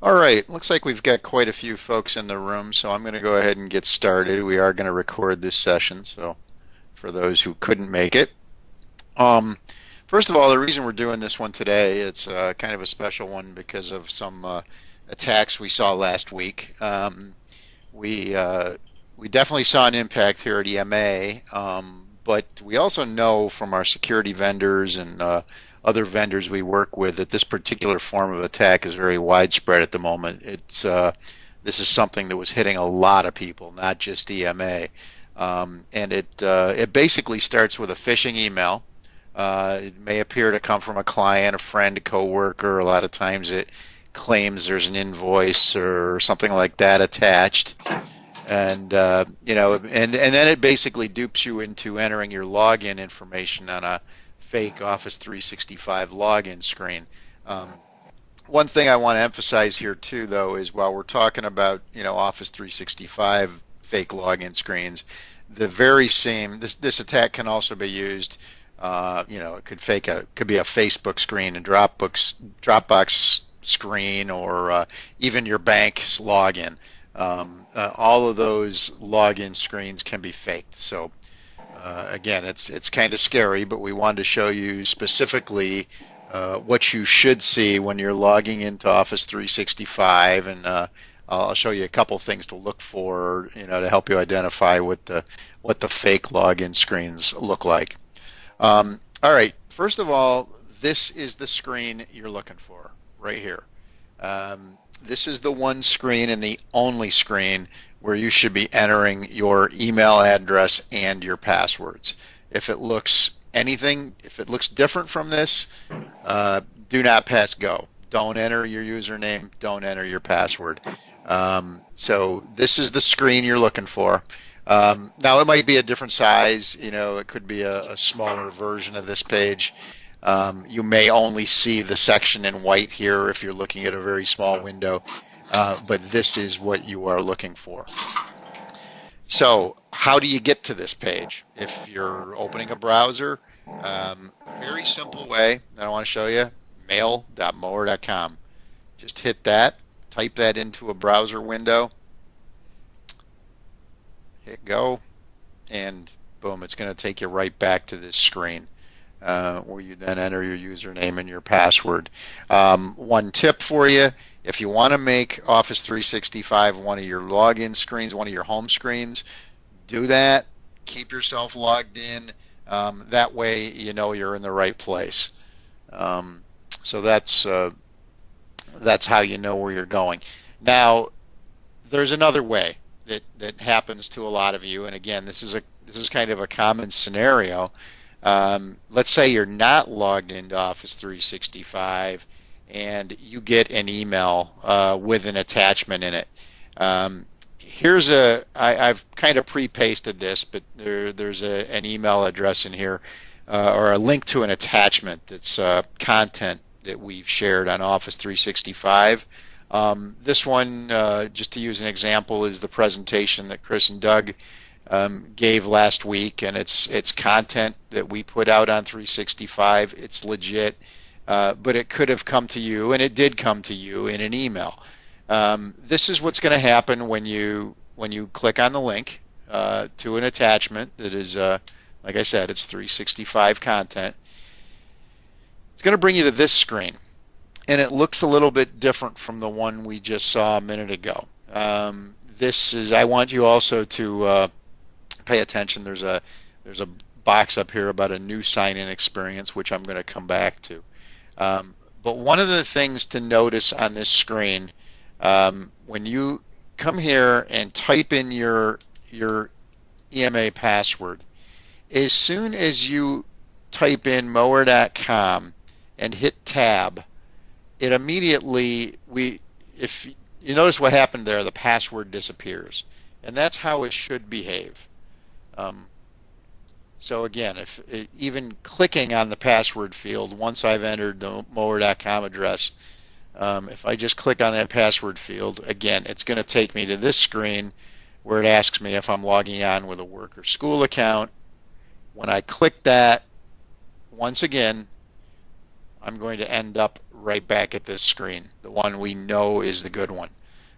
All right, looks like we've got quite a few folks in the room, so I'm going to go ahead and get started. We are going to record this session, so for those who couldn't make it. Um, First of all, the reason we're doing this one today, it's kind of a special one because of some attacks we saw last week. We uh, we definitely saw an impact here at EMA, but we also know from our security vendors and other vendors we work with that this particular form of attack is very widespread at the moment. This is something that was hitting a lot of people, not just EMA, and it basically starts with a phishing email. It may appear to come from a client, a friend, a coworker. A lot of times it claims there's an invoice or something like that attached, and and then it basically dupes you into entering your login information on a fake Office 365 login screen. Um, One thing I want to emphasize here too, though, is while we're talking about Office 365 fake login screens, the very same this attack can also be used. It could be a Facebook screen, a Dropbox screen, or even your bank's login. All of those login screens can be faked. So again, it's kind of scary, but we wanted to show you specifically what you should see when you're logging into Office 365, and I'll show you a couple things to look for, to help you identify what the fake login screens look like. All right, first of all, this is the screen you're looking for right here. This is the one screen and the only screen where you should be entering your email address and your passwords. If it looks different from this, do not pass go. Don't enter your username, don't enter your password. So this is the screen you're looking for. Now it might be a different size, it could be a smaller version of this page. You may only see the section in white here if you're looking at a very small window, but this is what you are looking for. So how do you get to this page? If you're opening a browser, very simple way that I want to show you, mail.mower.com. Just hit that, type that into a browser window, hit go, and boom, it's going to take you right back to this screen where you then enter your username and your password. One tip for you, if you want to make Office 365 one of your login screens, one of your home screens, do that. Keep yourself logged in. That way you know you're in the right place. So that's how you know where you're going. Now, there's another way that happens to a lot of you, and again, this is kind of a common scenario. Let's say you're not logged into Office 365 and you get an email with an attachment in it. I've kind of pre-pasted this, but there's an email address in here or a link to an attachment that's content that we've shared on Office 365. This one, just to use an example, is the presentation that Chris and Doug gave last week, and it's content that we put out on 365. It's legit, but it could have come to you, and it did come to you in an email. This is what's going to happen when you click on the link to an attachment that is, like I said, it's 365 content. It's going to bring you to this screen, and it looks a little bit different from the one we just saw a minute ago. I want you also to pay attention. There's a box up here about a new sign-in experience, which I'm going to come back to. But one of the things to notice on this screen, when you come here and type in your EMA password, as soon as you type in mower.com and hit tab, it immediately, if you notice what happened there, the password disappears, and that's how it should behave. So again, even clicking on the password field, once I've entered the mower.com address, if I just click on that password field, again, it's going to take me to this screen where it asks me if I'm logging on with a work or school account. When I click that, once again, I'm going to end up right back at this screen, the one we know is the good one.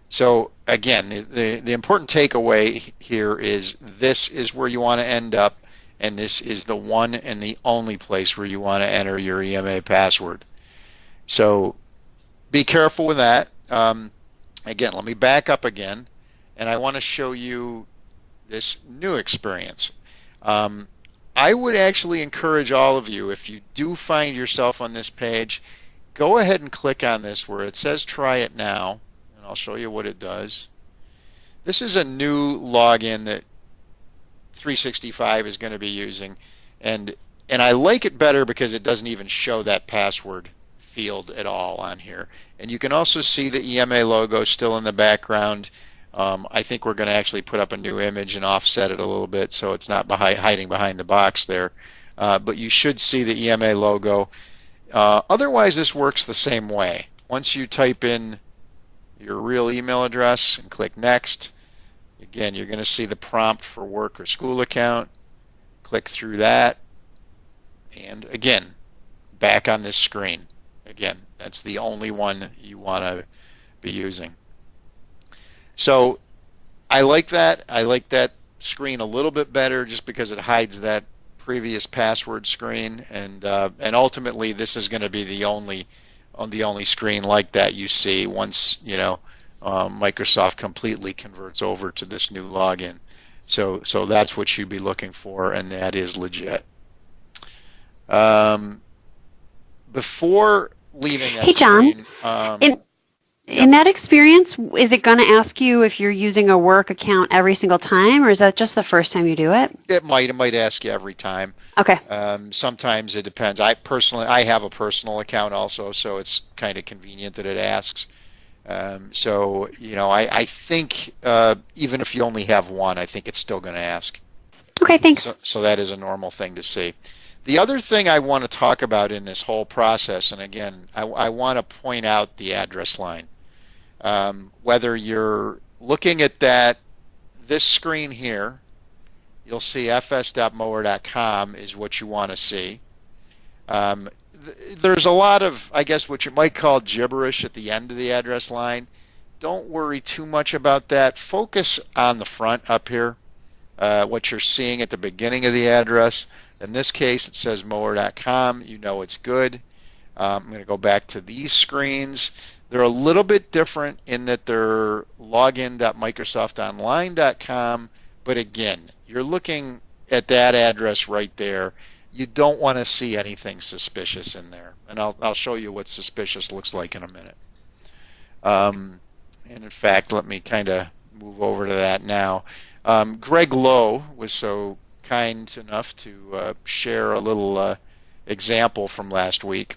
So again, the important takeaway here is this is where you want to end up, and this is the one and the only place where you want to enter your EMA password. So be careful with that. Again, let me back up again, and I want to show you this new experience. I would actually encourage all of you, if you do find yourself on this page, go ahead and click on this where it says try it now, and I'll show you what it does. This is a new login that 365 is going to be using, and I like it better because it doesn't even show that password field at all on here. And you can also see the EMA logo still in the background. I think we're going to actually put up a new image and offset it a little bit so it's not hiding behind the box there. But you should see the EMA logo. Otherwise, this works the same way. Once you type in your real email address and click Next, again, you're going to see the prompt for work or school account. Click through that, and again, back on this screen. Again, that's the only one you want to be using. So I like that. I like that screen a little bit better just because it hides that previous password screen, and ultimately this is going to be the only screen like that you see once Microsoft completely converts over to this new login. So that's what you'd be looking for, and that is legit. Before leaving that Hey, John, screen, in that experience, is it going to ask you if you're using a work account every single time, or is that just the first time you do it? it might ask you every time. Okay. Sometimes it depends. I have a personal account also, so it's kind of convenient that it asks. So I think even if you only have one, I think it's still going to ask. Okay, thanks. So that is a normal thing to see. The other thing I want to talk about in this whole process, and again, I want to point out the address line. Whether you're looking at this screen here, you'll see fs.mower.com is what you want to see. There's a lot of, I guess, what you might call gibberish at the end of the address line. Don't worry too much about that. Focus on the front up here, what you're seeing at the beginning of the address. In this case, it says mower.com. You know it's good. I'm going to go back to these screens. They're a little bit different in that they're login.microsoftonline.com, but again, you're looking at that address right there. You don't want to see anything suspicious in there, and I'll show you what suspicious looks like in a minute. And in fact, let me kind of move over to that now. Greg Lowe was so kind enough to share a little example from last week,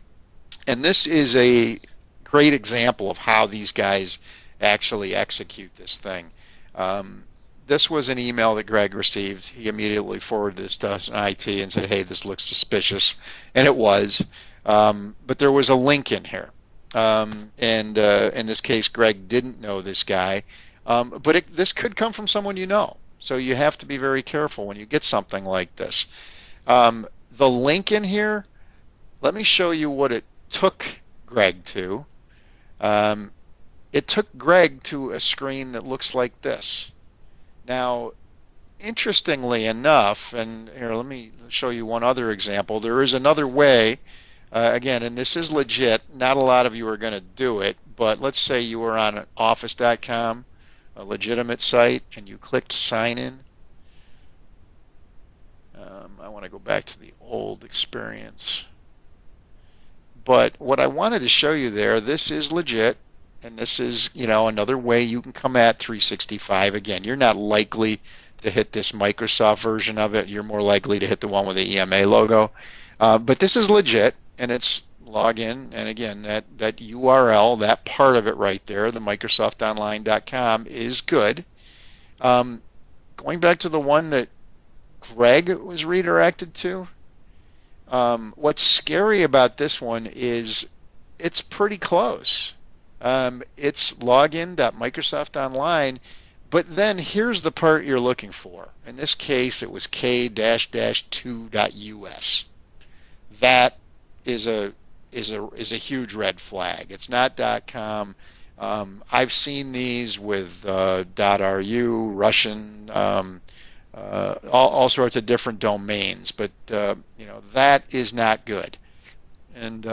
and this is a great example of how these guys actually execute this thing. This was an email that Greg received. He immediately forwarded this to us in IT and said, hey, this looks suspicious, and it was. But there was a link in here. And in this case, Greg didn't know this guy. But this could come from someone you know. So you have to be very careful when you get something like this. The link in here, let me show you what it took Greg to. It took Greg to a screen that looks like this. Now, interestingly enough, and here, let me show you one other example. There is another way, again, and this is legit. Not a lot of you are going to do it, but let's say you were on office.com, a legitimate site, and you clicked sign in. I want to go back to the old experience. But what I wanted to show you there, this is legit. And this is, another way you can come at 365. Again, you're not likely to hit this Microsoft version of it. You're more likely to hit the one with the EMA logo. But this is legit, and it's login. And again, that URL, that part of it right there, the microsoftonline.com, is good. Going back to the one that Greg was redirected to, what's scary about this one is it's pretty close. It's login.microsoftonline, but then here's the part you're looking for. In this case, it was k-2.us. That is a is a huge red flag. It's not .com. I've seen these with .ru, Russian, all sorts of different domains, but that is not good. And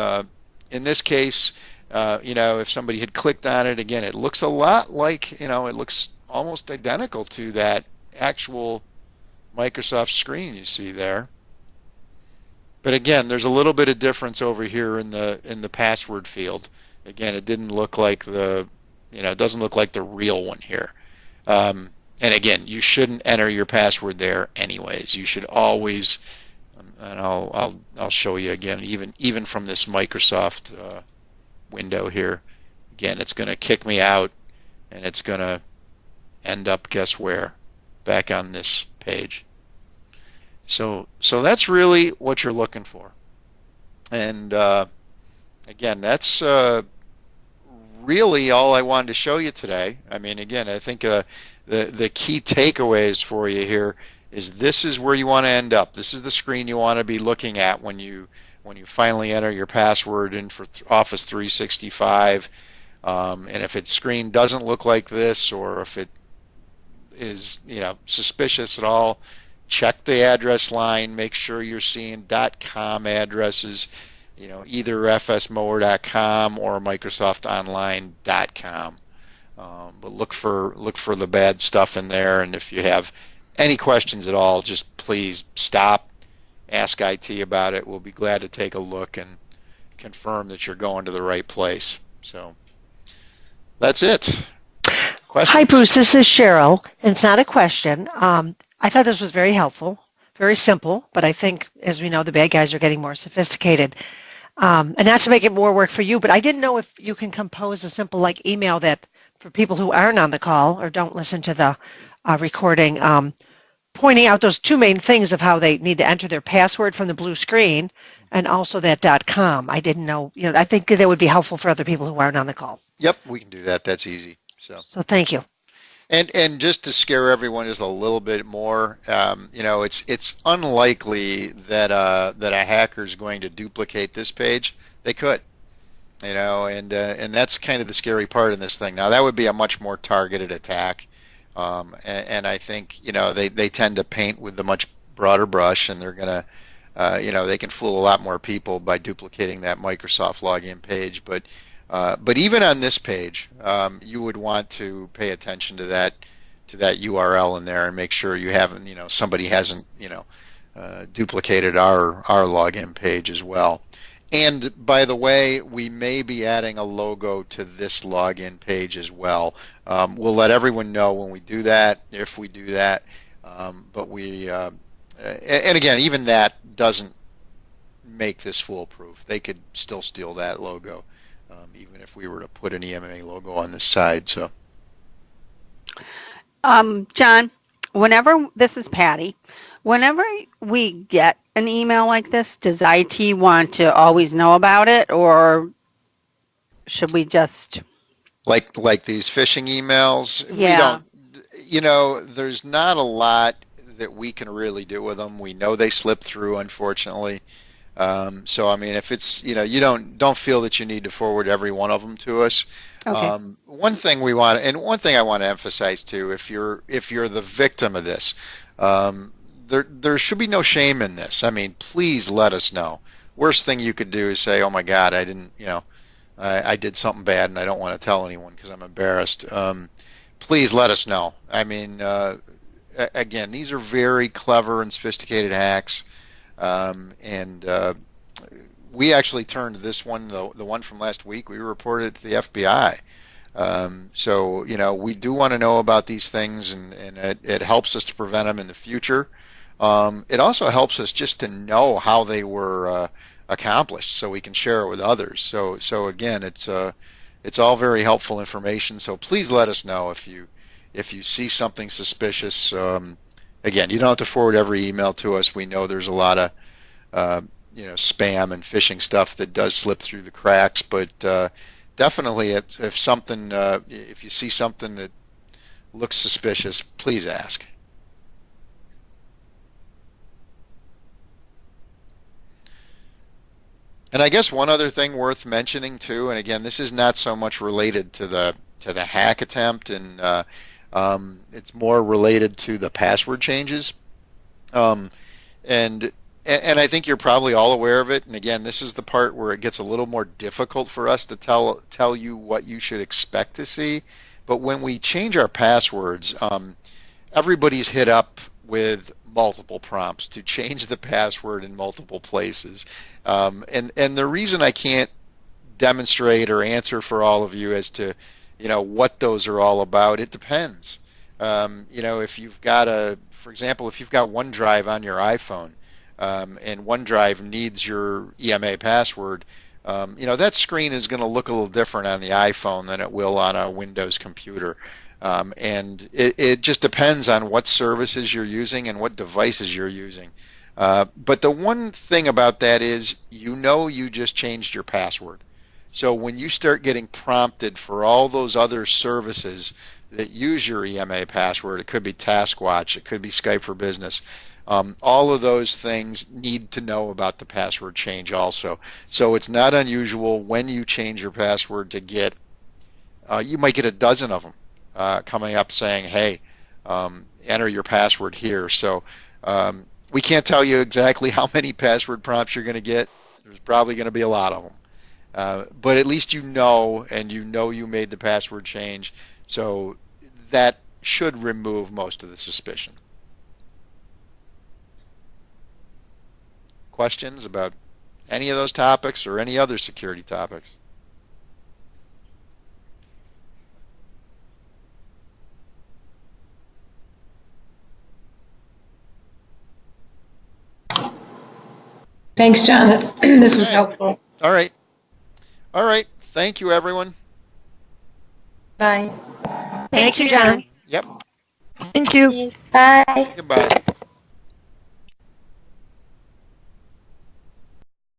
in this case, if somebody had clicked on it again, it looks a lot like, it looks almost identical to that actual Microsoft screen you see there. But again, there's a little bit of difference over here in the password field. Again, it didn't look like it doesn't look like the real one here. And again, you shouldn't enter your password there anyways. You should always, and I'll show you again, even from this Microsoft window here. Again, it's going to kick me out, and it's going to end up, guess where? Back on this page. So that's really what you're looking for. And again, that's really all I wanted to show you today. I mean, again, I think the key takeaways for you here is this is where you want to end up. This is the screen you want to be looking at when you finally enter your password in for Office 365. And if its screen doesn't look like this, or if it is suspicious at all, check the address line. Make sure you're seeing .com addresses, either fsmower.com or microsoftonline.com. But look for the bad stuff in there, and if you have any questions at all, just please stop, ask IT about it. We'll be glad to take a look and confirm that you're going to the right place. So that's it. Questions? Hi, Bruce. This is Cheryl, and it's not a question. I thought this was very helpful, very simple, but I think, as we know, the bad guys are getting more sophisticated. And not to make it more work for you, but I didn't know if you can compose a simple email that for people who aren't on the call or don't listen to the recording, pointing out those two main things of how they need to enter their password from the blue screen and also that .com. I didn't know, I think that would be helpful for other people who aren't on the call. Yep, we can do that. That's easy. So thank you. And just to scare everyone just a little bit more, it's unlikely that a hacker is going to duplicate this page. They could, and that's kind of the scary part in this thing. Now that would be a much more targeted attack, and I think they tend to paint with the much broader brush, and they're gonna, they can fool a lot more people by duplicating that Microsoft login page, but even on this page, you would want to pay attention to that URL in there and make sure you haven't, somebody hasn't, duplicated our login page as well. And by the way, we may be adding a logo to this login page as well. We'll let everyone know when we do that, if we do that. But we, and again, even that doesn't make this foolproof. They could still steal that logo. Even if we were to put an EMA logo on this side. So, John, this is Patty, whenever we get an email like this, does IT want to always know about it, or should we just... Like these phishing emails? Yeah. We don't, there's not a lot that we can really do with them. We know they slip through, unfortunately. So I mean, if it's you don't feel that you need to forward every one of them to us. Okay. One thing we want, and one thing I want to emphasize too, if you're the victim of this, there should be no shame in this. I mean, please let us know. Worst thing you could do is say, oh my God, I didn't, I did something bad and I don't want to tell anyone because I'm embarrassed. Please let us know. I mean, again, these are very clever and sophisticated hacks. And we actually turned this one, the one from last week, we reported it to the FBI. So, we do want to know about these things, and it helps us to prevent them in the future. It also helps us just to know how they were accomplished so we can share it with others. So again, it's all very helpful information. So please let us know if you see something suspicious. Again, you don't have to forward every email to us. We know there's a lot of spam and phishing stuff that does slip through the cracks, but definitely if you see something that looks suspicious, please ask. And I guess one other thing worth mentioning too, and again, this is not so much related to the hack attempt, and it's more related to the password changes. Um, and and I think you're probably all aware of it. And again, this is the part where it gets a little more difficult for us to tell you what you should expect to see. But when we change our passwords, everybody's hit up with multiple prompts to change the password in multiple places. And the reason I can't demonstrate or answer for all of you as to what those are all about, it depends. If you've got for example, if you've got OneDrive on your iPhone, and OneDrive needs your EMA password, that screen is going to look a little different on the iPhone than it will on a Windows computer. And it just depends on what services you're using and what devices you're using. But the one thing about that is you just changed your password. So when you start getting prompted for all those other services that use your EMA password, it could be TaskWatch, it could be Skype for Business, all of those things need to know about the password change also. So it's not unusual when you change your password to get, you might get a dozen of them coming up saying, hey, enter your password here. So we can't tell you exactly how many password prompts you're going to get. There's probably going to be a lot of them. But at least you know you made the password change. So that should remove most of the suspicion. Questions about any of those topics or any other security topics? Thanks, John. This was helpful. All right. All right. Thank you, everyone. Bye. Thank you, John. Yep. Thank you. Bye. Goodbye.